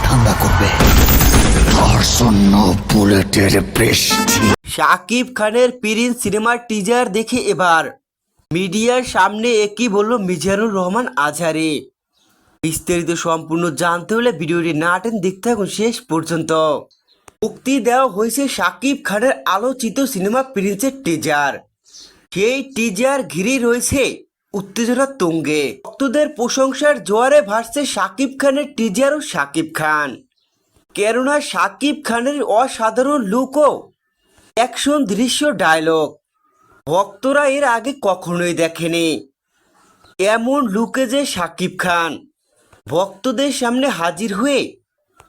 ধান্দা করবে তার জন্য বুলেটের বৃষ্টি। শাকিব খানের প্রিন্স সিনেমার টিজার দেখে এবার মিডিয়ার সামনে একই বলল মিজানুর রহমান আজহারি। বিস্তারিত সম্পূর্ণ জানতে হলে ভিডিওটি না টেনে দেখতে থাকুন শেষ পর্যন্ত। মুক্তি দেওয়া হয়েছে শাকিব খানের আলোচিত সিনেমা প্রিন্সের টিজার। সেই টিজার ঘিরেই রয়েছে উত্তেজনা তুঙ্গে। ভক্তদের প্রশংসার জোয়ারে ভাসছে শাকিব খানের টিজার ও শাকিব খান। কেননা শাকিব খানের অসাধারণ লুক ও অ্যাকশন দৃশ্য ডায়লগ ভক্তরা এর আগে কখনোই দেখেনি। এমন লুকে যে শাকিব খান ভক্তদের সামনে হাজির হয়ে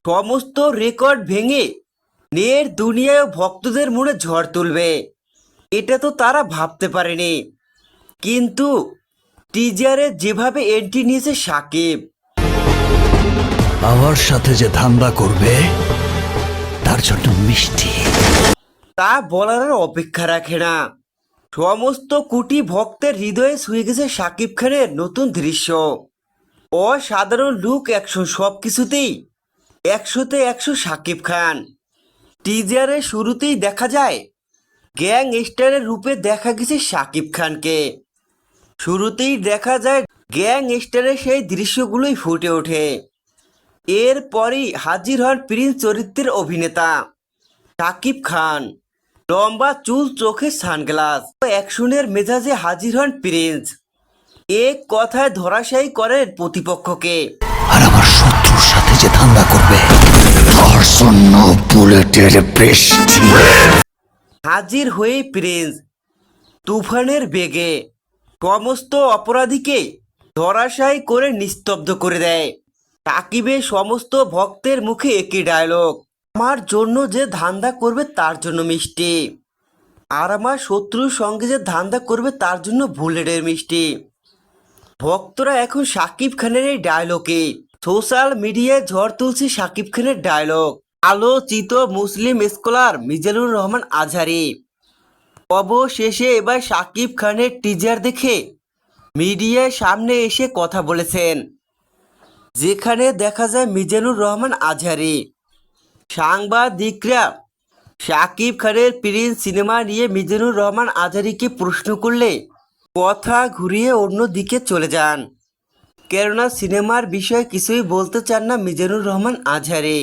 সমস্ত রেকর্ড ভেঙে নেট দুনিয়ায় ভক্তদের মনে ঝড় তুলবে, এটা তো তারা ভাবতে পারেনি। কিন্তু টিজারে যেভাবে এন্ট্রি নিয়েছে শাকিব, আমার সাথে যে ধান্দা করবে তার জন্য মিষ্টি, তা বলার আর অপেক্ষা রাখে না। সমস্ত কোটি ভক্তের হৃদয়ে ছুঁয়ে গেছে শাকিব খানের নতুন দৃশ্য। অসাধারণ লুক, অ্যাকশন সবকিছুতেই 100-তে 100 শাকিব খান। টিজারের শুরুতেই দেখা যায় গ্যাং স্টারের রূপে দেখা গেছে শাকিব খানকে। শুরুতেই দেখা যায় গ্যাং স্টারের সেই দৃশ্যগুলোই ফুটে ওঠে। এরপরই হাজির হন প্রিন্স চরিত্রের অভিনেতা শাকিব খান। লম্বা চুল, চোখে সানগ্লাস, অ্যাকশনের মেজাজে হাজির হন প্রিন্স। এক কথায় ধরাশায়ী করেন প্রতিপক্ষকে। আর আমার শত্রুর সাথে যে ধান্দা করবে তার জন্য বুলেটের বৃষ্টি। হাজির হয়ে প্রিন্স তুফানের বেগে সমস্ত অপরাধীকে ধরাশায়ী করে নিস্তব্ধ করে দেয়। সাকিবের সমস্ত ভক্তের মুখে একই ডায়লগ, আমার জন্য যে ধান্দা করবে তার জন্য মিষ্টি, আর আমার শত্রুর সঙ্গে যে ধান্দা করবে তার জন্য বুলেটের মিষ্টি। ভক্তরা এখন শাকিব খানের এই ডায়লগে সোশ্যাল মিডিয়ায় ঝড় তুলছে। শাকিব খানের ডায়লগ আলোচিত মুসলিম স্কলার মিজানুর রহমান আজহারি অবশেষে এবার শাকিব খানের টিজার দেখে মিডিয়ার সামনে এসে কথা বলেছেন, যেখানে দেখা যায় মিজানুর রহমান আজহারি। সাংবাদিকরা শাকিব খানের প্রিন্স সিনেমা নিয়ে মিজানুর রহমান আজহারিকে প্রশ্ন করলে কথা ঘুরিয়ে অন্য দিকে চলে যান, কেননা সিনেমার বিষয়ে কিছুই বলতে চান না মিজানুর রহমান আজহারি।